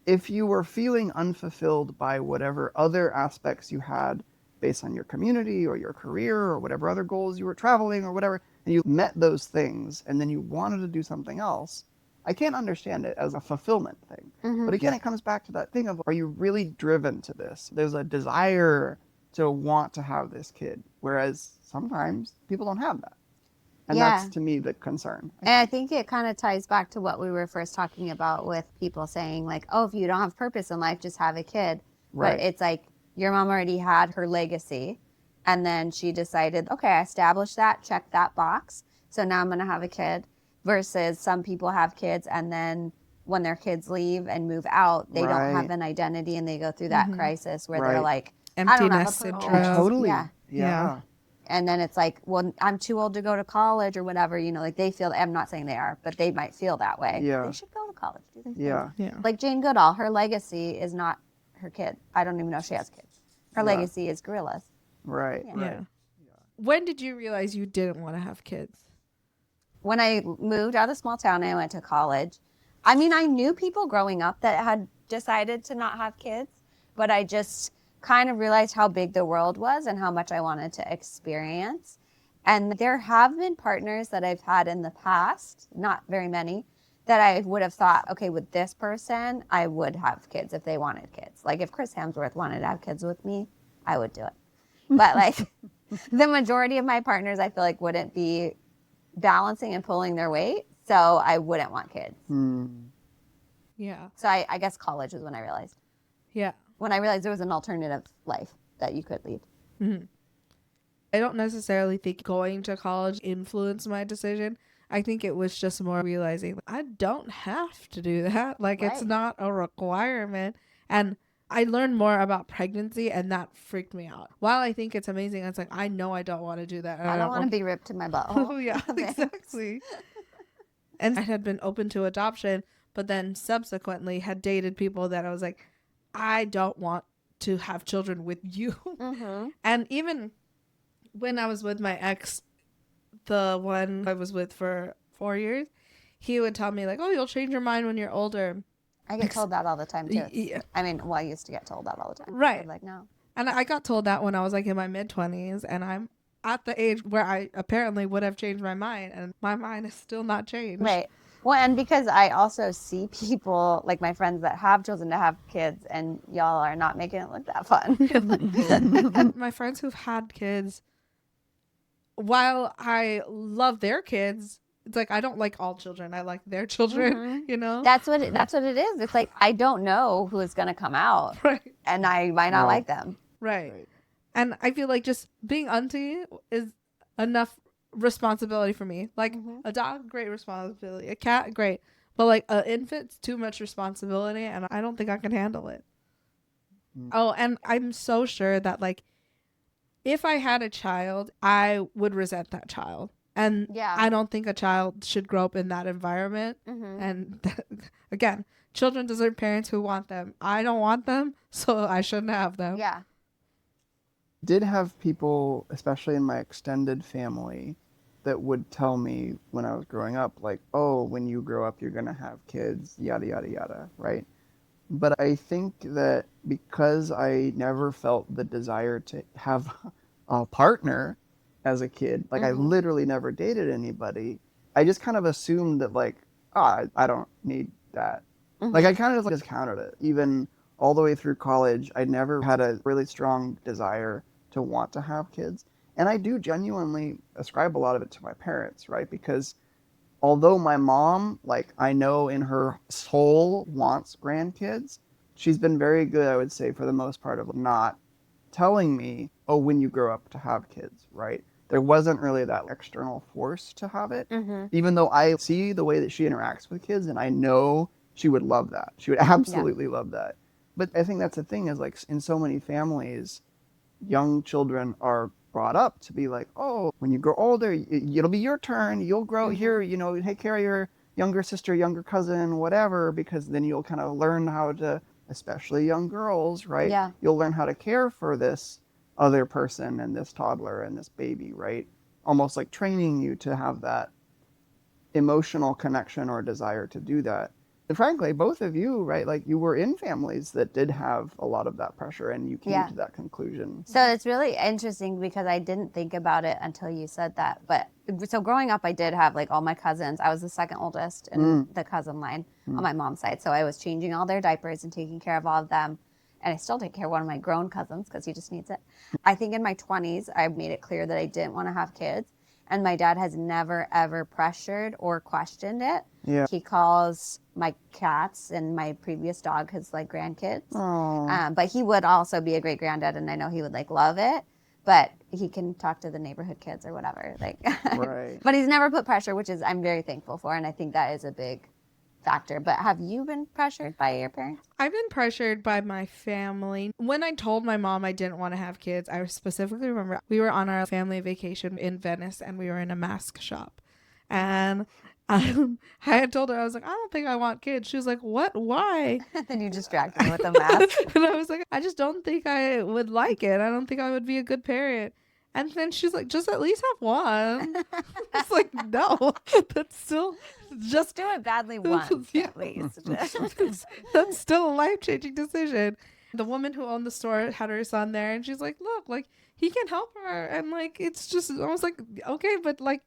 if you were feeling unfulfilled by whatever other aspects you had based on your community or your career or whatever other goals you were traveling or whatever, and you met those things and then you wanted to do something else, I can't understand it as a fulfillment thing. But again, it comes back to that thing of, are you really driven to this? There's a desire to want to have this kid, whereas sometimes people don't have that. And Yeah. that's to me the concern. And I think it kind of ties back to what we were first talking about with people saying like, oh, if you don't have purpose in life, just have a kid. Right. But it's like your mom already had her legacy and then she decided, okay, I established that, check that box. So now I'm going to have a kid versus some people have kids and then when their kids leave and move out, they don't have Right. an identity and they go through that crisis where they're Right. like, I Empty don't have a nest purpose. syndrome. Totally. Yeah. Yeah. And then it's like, well, I'm too old to go to college or whatever, you know, like they feel, I'm not saying they are, but they might feel that way. Yeah. They should go to college. Do these Yeah. things. Yeah. Like Jane Goodall, her legacy is not her kid. I don't even know if she has kids. Her Yeah. legacy is gorillas. Right. Yeah. Right. Yeah. When did you realize you didn't want to have kids? When I moved out of the small town and I went to college, I mean, I knew people growing up that had decided to not have kids, but I just kind of realized how big the world was and how much I wanted to experience. And there have been partners that I've had in the past, not very many, that I would have thought, okay, with this person, I would have kids if they wanted kids. Like if Chris Hemsworth wanted to have kids with me, I would do it. But like the majority of my partners, I feel like wouldn't be balancing and pulling their weight. So I wouldn't want kids. Yeah. So I guess college was when I realized. Yeah. When I realized there was an alternative life that you could lead. I don't necessarily think going to college influenced my decision. I think it was just more realizing I don't have to do that. Like it's Right. not a requirement. And I learned more about pregnancy and that freaked me out. While I think it's amazing, it's like, I know I don't want to do that. And I don't want to be ripped in my butt. Oh, yeah, exactly. And I had been open to adoption, but then subsequently had dated people that I was like, I don't want to have children with you. And even when I was with my ex, the one I was with for 4 years, he would tell me like, oh, you'll change your mind when you're older. I get told that all the time too. Yeah. I mean, well, I used to get told that all the time. Right. I'm like, no. And I got told that when I was like in my mid-20s, and I'm at the age where I apparently would have changed my mind, and my mind is still not changed. Right. Well, and because I also see people, like my friends that have chosen to have kids, and y'all are not making it look that fun. And my friends who've had kids, while I love their kids, it's like I don't like all children. I like their children, you know? That's what it is. It's like I don't know who is going to come out, Right. and I might not No. like them. Right. And I feel like just being auntie is enough responsibility for me. Like a dog, great responsibility. A cat, great. But like an infant's too much responsibility, and I don't think I can handle it. Oh, and I'm so sure that like if I had a child, I would resent that child. And Yeah. I don't think a child should grow up in that environment. And again, children deserve parents who want them. I don't want them, so I shouldn't have them. Yeah. Did have people, especially in my extended family, that would tell me when I was growing up, like, oh, when you grow up, you're going to have kids, yada, yada, yada, right? But I think that because I never felt the desire to have a partner, as a kid. Like I literally never dated anybody. I just kind of assumed that like, I don't need that. Like I kind of just discounted it. Even all the way through college, I never had a really strong desire to want to have kids. And I do genuinely ascribe a lot of it to my parents, right? Because although my mom, like I know in her soul wants grandkids, she's been very good, I would say, for the most part, of not telling me, oh, when you grow up to have kids, right? There wasn't really that external force to have it, even though I see the way that she interacts with kids and I know she would love that. She would absolutely love that. But I think that's the thing is like in so many families, young children are brought up to be like, oh, when you grow older, it'll be your turn. You'll grow here, you know, take care of your younger sister, younger cousin, whatever, because then you'll kind of learn how to, especially young girls, right? Yeah. You'll learn how to care for this other person and this toddler and this baby, right? Almost like training you to have that emotional connection or desire to do that. And frankly, both of you, right, like you were in families that did have a lot of that pressure and you came to that conclusion. So it's really interesting because I didn't think about it until you said that. But so growing up, I did have like all my cousins. I was the second oldest in the cousin line on my mom's side. So I was changing all their diapers and taking care of all of them. And I still take care of one of my grown cousins because he just needs it. I think in my 20s, I made it clear that I didn't want to have kids. And my dad has never, ever pressured or questioned it. Yeah. He calls my cats and my previous dog his like grandkids. But he would also be a great granddad, and I know he would like love it. But he can talk to the neighborhood kids or whatever. Like, Right. But he's never put pressure, which is I'm very thankful for, and I think that is a big factor. But have you been pressured by your parents? I've been pressured by my family. When I told my mom I didn't want to have kids, I specifically remember we were on our family vacation in Venice and we were in a mask shop. And I had told her, I was like, I don't think I want kids. She was like, what? Why? Then you distracted me with a mask. And I was like, I just don't think I would like it. I don't think I would be a good parent. And then she's like, just at least have one. It's like, no, that's still just Do it badly once, Yeah. at least. that's still a life-changing decision. The woman who owned the store had her son there, and she's like, look, like he can help her. And like, it's just, I was like, okay, but like,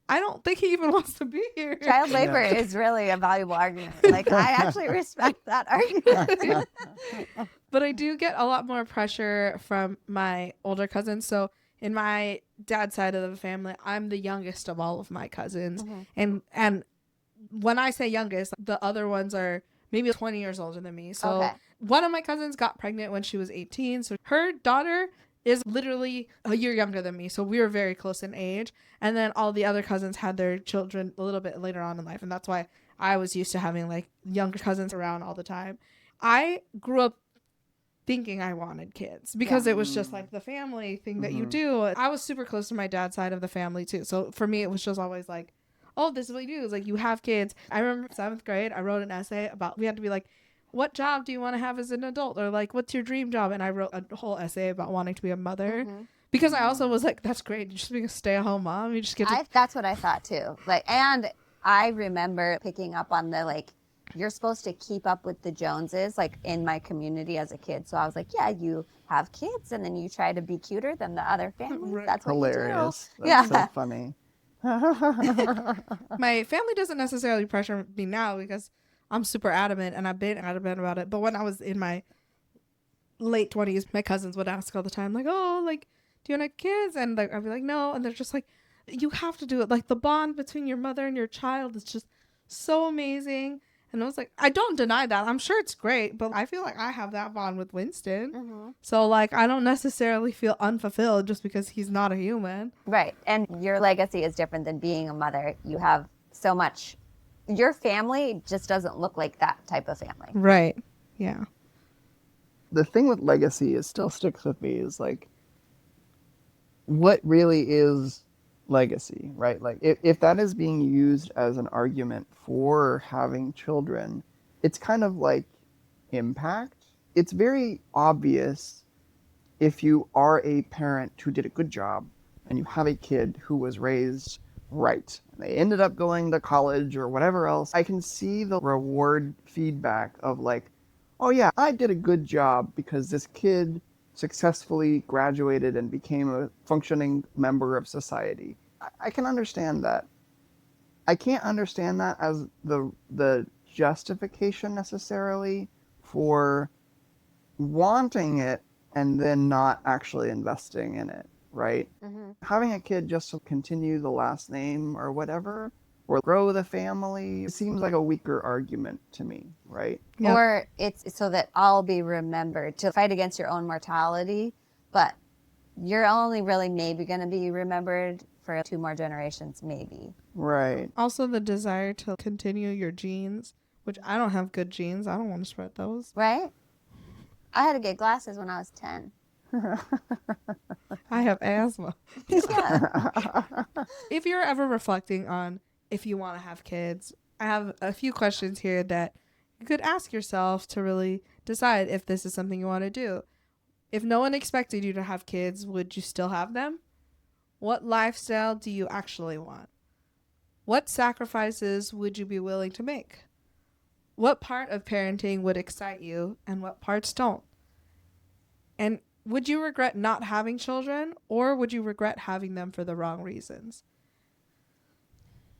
I don't think he even wants to be here. Child labor is really a valuable argument. Like, I actually respect that argument. But I do get a lot more pressure from my older cousins. So in my dad's side of the family, I'm the youngest of all of my cousins. And when I say youngest, the other ones are maybe 20 years older than me. So one of my cousins got pregnant when she was 18. So her daughter is literally a year younger than me. So we were very close in age. And then all the other cousins had their children a little bit later on in life. And that's why I was used to having like younger cousins around all the time. I grew up thinking I wanted kids because it was just like the family thing that you do. I was super close to my dad's side of the family too. So for me, it was just always like, oh, this is what you do. It's like you have kids. I remember 7th grade, I wrote an essay about, we had to be like, what job do you want to have as an adult? Or like, what's your dream job? And I wrote a whole essay about wanting to be a mother because I also was like, that's great. You're just being a stay-at-home mom. You just get to... That's what I thought too. Like, and I remember picking up on the like, you're supposed to keep up with the Joneses, like in my community as a kid. So I was like, yeah, you have kids and then you try to be cuter than the other families. Right. That's what Hilarious. you do. That's so funny. My family doesn't necessarily pressure me now because I'm super adamant and I've been adamant about it. But when I was in my late 20s, my cousins would ask all the time, like, oh, like, do you want kids? And like, I'd be like, no. And they're just like, you have to do it. Like the bond between your mother and your child is just so amazing. And I was like, I don't deny that. I'm sure it's great, but I feel like I have that bond with Winston. So like, I don't necessarily feel unfulfilled just because he's not a human. Right. And your legacy is different than being a mother. You have so much. Your family just doesn't look like that type of family. Right. Yeah. The thing with legacy is still sticks with me is like, what really is legacy, right? Like if that is being used as an argument for having children, it's kind of like impact. It's very obvious if you are a parent who did a good job and you have a kid who was raised right and they ended up going to college or whatever else, I can see the reward feedback of like, oh yeah, I did a good job because this kid successfully graduated and became a functioning member of society. I can understand that. I can't understand that as the justification necessarily for wanting it and then not actually investing in it, right? Mm-hmm. Having a kid just to continue the last name or whatever, or grow the family, seems like a weaker argument to me, right? Yep. Or it's so that I'll be remembered to fight against your own mortality, but you're only really maybe going to be remembered for 2 more generations, maybe. Right. Also, the desire to continue your genes, which I don't have good genes. I don't want to spread those. Right? I had to get glasses when I was 10. I have asthma. Yeah. If you're ever reflecting on if you want to have kids, I have a few questions here that you could ask yourself to really decide if this is something you want to do. If no one expected you to have kids, would you still have them? What lifestyle do you actually want? What sacrifices would you be willing to make? What part of parenting would excite you and what parts don't? And would you regret not having children, or would you regret having them for the wrong reasons?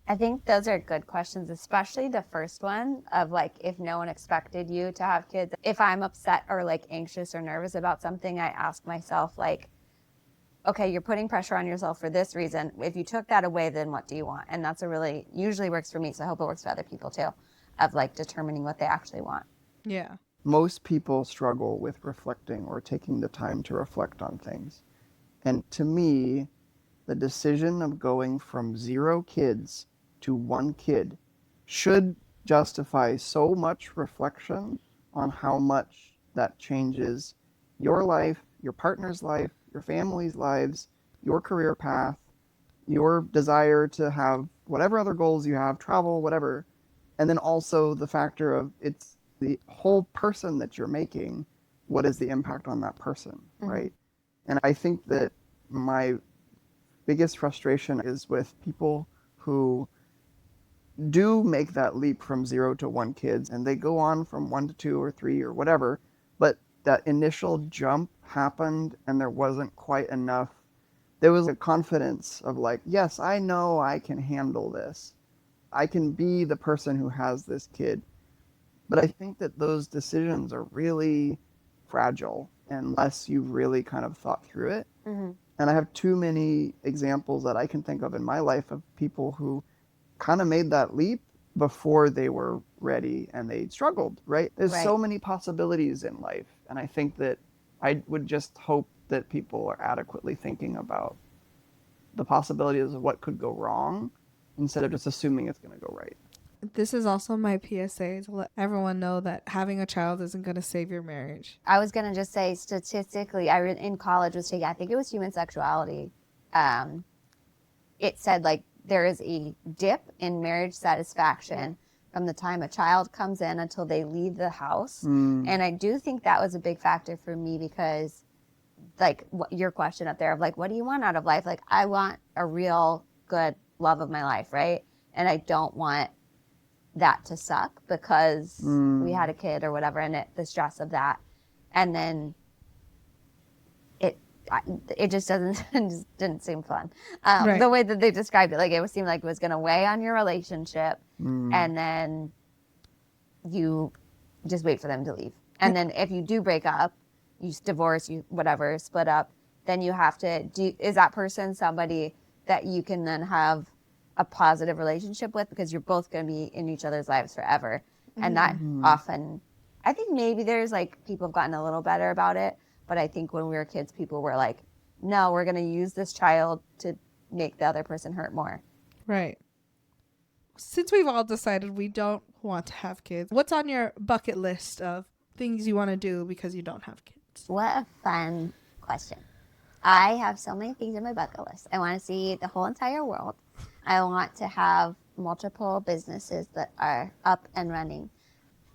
I think those are good questions, especially the first one of like, if no one expected you to have kids. If I'm upset or like anxious or nervous about something, I ask myself like, okay, you're putting pressure on yourself for this reason. If you took that away, then what do you want? And that's a really, usually works for me. So I hope it works for other people too, of like determining what they actually want. Yeah. Most people struggle with reflecting or taking the time to reflect on things. And to me, the decision of going from 0 kids to 1 kid should justify so much reflection on how much that changes your life, your partner's life, your family's lives, your career path, your desire to have whatever other goals you have, travel, whatever. And then also the factor of it's the whole person that you're making. What is the impact on that person, right? And I think that my biggest frustration is with people who do make that leap from 0 to 1 kids and they go on from 1 to 2 or 3 or whatever, but that initial jump happened and there wasn't quite enough. There was a confidence of like, yes, I know I can handle this. I can be the person who has this kid. But I think that those decisions are really fragile unless you've really kind of thought through it. Mm-hmm. And I have too many examples that I can think of in my life of people who kind of made that leap before they were ready and they struggled, right? There's so many possibilities in life. And I think that I would just hope that people are adequately thinking about the possibilities of what could go wrong instead of just assuming it's going to go right. This is also my PSA to let everyone know that having a child isn't going to save your marriage. I was going to just say statistically, in college was taking, I think it was human sexuality. It said like there is a dip in marriage satisfaction from the time a child comes in until they leave the house. And I do think that was a big factor for me because like your question up there of like, what do you want out of life? Like I want a real good love of my life, right? And I don't want that to suck because we had a kid or whatever, and the stress of that, and then it just didn't seem fun. Right. The way that they described it, like it seemed like it was going to weigh on your relationship, and then you just wait for them to leave, and then if you do break up, you divorce, you whatever, split up, then you have to is that person somebody that you can then have a positive relationship with because you're both going to be in each other's lives forever. And that often, I think maybe there's like people have gotten a little better about it, but I think when we were kids, people were like, no, we're going to use this child to make the other person hurt more. Right. Since we've all decided we don't want to have kids, what's on your bucket list of things you want to do because you don't have kids? What a fun question. I have so many things on my bucket list. I want to see the whole entire world. I want to have multiple businesses that are up and running.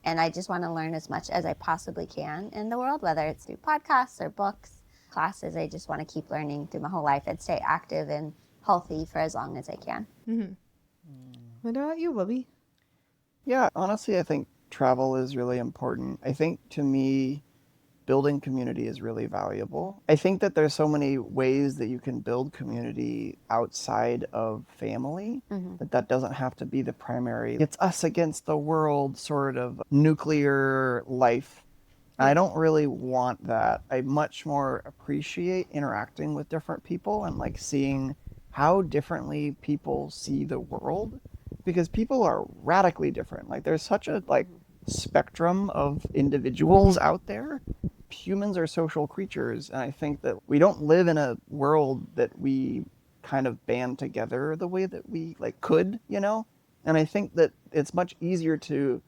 And I just want to learn as much as I possibly can in the world, whether it's through podcasts or books, classes. I just want to keep learning through my whole life and stay active and healthy for as long as I can. Mm-hmm. What about you, Bobby? Yeah, honestly, I think travel is really important. I think to me, building community is really valuable. I think that there's so many ways that you can build community outside of family, that doesn't have to be the primary, it's us against the world sort of nuclear life. I don't really want that. I much more appreciate interacting with different people and like seeing how differently people see the world, because people are radically different. Like there's such a like spectrum of individuals out there. Humans are social creatures, and I think that we don't live in a world that we kind of band together the way that we like could, you know? And I think that it's much easier to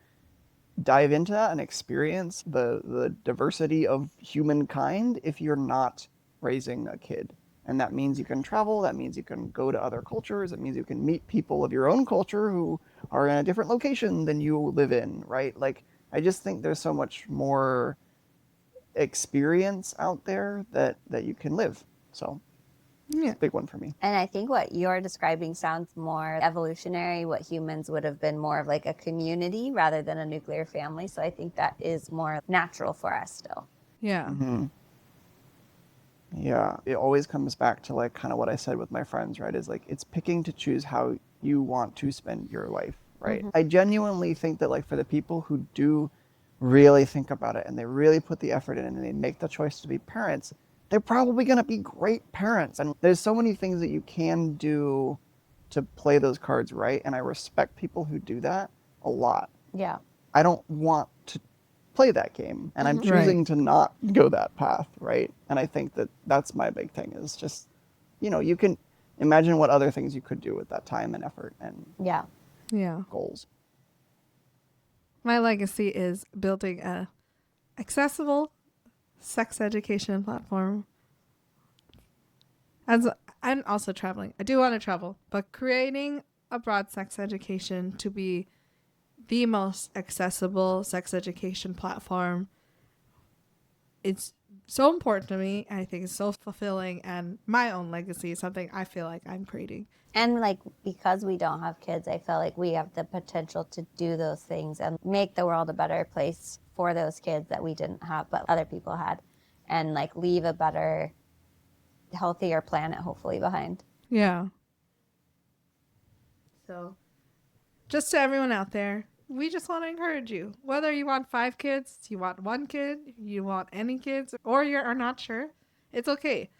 dive into that and experience the diversity of humankind if you're not raising a kid. And that means you can travel, that means you can go to other cultures, it means you can meet people of your own culture who are in a different location than you live in, right? Like, I just think there's so much more experience out there that you can live. So, it's a big one for me. And I think what you're describing sounds more evolutionary, what humans would have been more of like a community rather than a nuclear family. So I think that is more natural for us still. Yeah. Mm-hmm. Yeah, it always comes back to like kind of what I said with my friends, right? Is like it's picking to choose how you want to spend your life, right? I genuinely think that like for the people who do really think about it and they really put the effort in and they make the choice to be parents, they're probably going to be great parents. And there's so many things that you can do to play those cards right, and I respect people who do that a lot. Yeah. I don't want to play that game, and I'm choosing to not go that path, right? And I think that that's my big thing is just, you know, you can imagine what other things you could do with that time and effort and goals. My legacy is building a accessible sex education platform. As I'm also traveling. I do want to travel, but creating a broad sex education to be the most accessible sex education platform. It's so important to me. I think it's so fulfilling, and my own legacy is something I feel like I'm creating. And like, because we don't have kids, I feel like we have the potential to do those things and make the world a better place for those kids that we didn't have, but other people had, and like leave a better, healthier planet hopefully behind. Yeah. So just to everyone out there, we just want to encourage you. Whether you want 5 kids, you want 1 kid, you want any kids, or you're not sure, it's okay.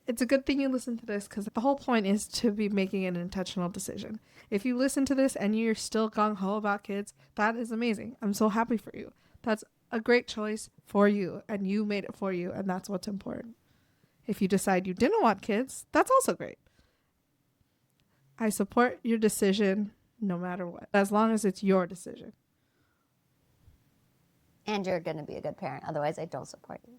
It's a good thing you listen to this, because the whole point is to be making an intentional decision. If you listen to this and you're still gung-ho about kids, that is amazing. I'm so happy for you. That's a great choice for you, and you made it for you, and that's what's important. If you decide you didn't want kids, that's also great. I support your decision no matter what, as long as it's your decision. And you're going to be a good parent. Otherwise, I don't support you.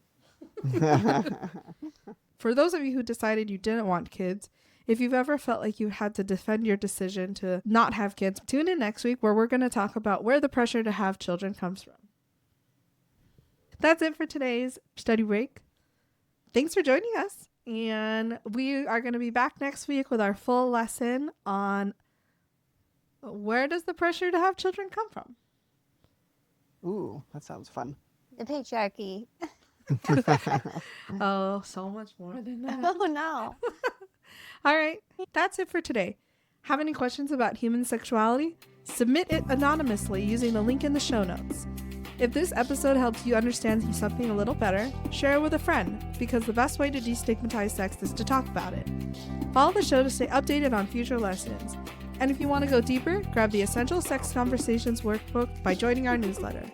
For those of you who decided you didn't want kids, if you've ever felt like you had to defend your decision to not have kids, tune in next week where we're going to talk about where the pressure to have children comes from. That's it for today's study break. Thanks for joining us. And we are going to be back next week with our full lesson on where does the pressure to have children come from? Ooh, that sounds fun. The patriarchy. Oh, so much more than that. Oh, no. All right, that's it for today. Have any questions about human sexuality? Submit it anonymously using the link in the show notes. If this episode helps you understand something a little better, share it with a friend, because the best way to destigmatize sex is to talk about it. Follow the show to stay updated on future lessons. And if you want to go deeper, grab the Essential Sex Conversations workbook by joining our newsletter.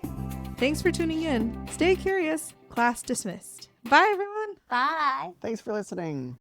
Thanks for tuning in. Stay curious. Class dismissed. Bye, everyone. Bye. Thanks for listening.